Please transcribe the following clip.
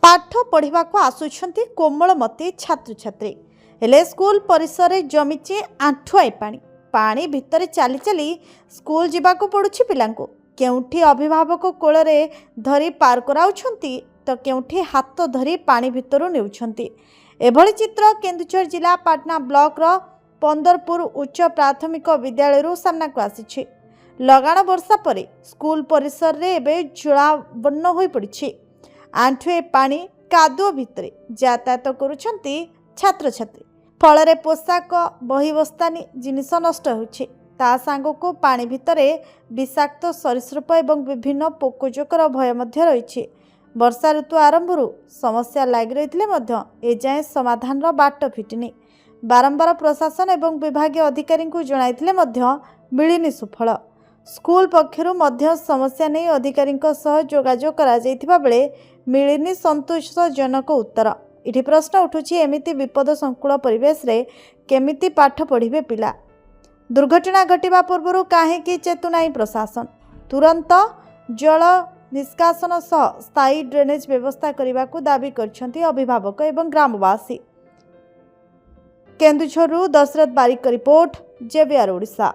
पाठ पढ़ा आसुंच कोमलमती छात्र छात्री हेले स्कूल परिसर में जमीचे आंठुआई पानी पानी भितर चली चली स्कूल जावाक पड़ुछि पिलांको केउठी अभिभावक कोल धरी पार कराउछंती तो केउठी हाथ धरी पानी भितर नेउछंती। एभली चित्र केन्दुझर जिला पाटना ब्लॉक रो पंदरपुर उच्च प्राथमिक विद्यालय सामना को आसी। लगाण वर्षा परे स्कूल परिसर रे एबे जलावन्न होई पड़िछि। आंठुए पानी कादुओ भितर यातायात करुछंती छात्र छात्री फल पोशाक बही बस्तानी जिनिस नष्ट होछि। ता सांगको पानी भितरे विषाक्त सरीसृप एवं विभिन्न पोकजोकर भय मध्य रही। वर्षा ऋतु आरंभरू समस्या लगी रही एजाए समाधान बाट फिटिनी। बारंबार प्रशासन एवं विभागीय अधिकारी को जणाइथिले मिलिनी सुफल। स्कूल पक्षरु मध्य समस्या नहीं अधिकारी जोगाजोग करा जायथिबा बेले मिलिनी संतोषजनक उत्तर। इठी प्रश्न उठुछि एमिति विपद संकुल परिवेश रे केमिति पाठ पढ़िबे पिला। दुर्घटना घटिबा पूर्व काहेकि चेतुनाई प्रशासन। तुरंत जल निष्कासन सह स्थायी ड्रेनेज व्यवस्था करने को दाबी करछंती अभिभावक एवं ग्रामवासी। केन्दुझरु दशरथ बारिक रिपोर्ट, जेबीआर ओडिशा।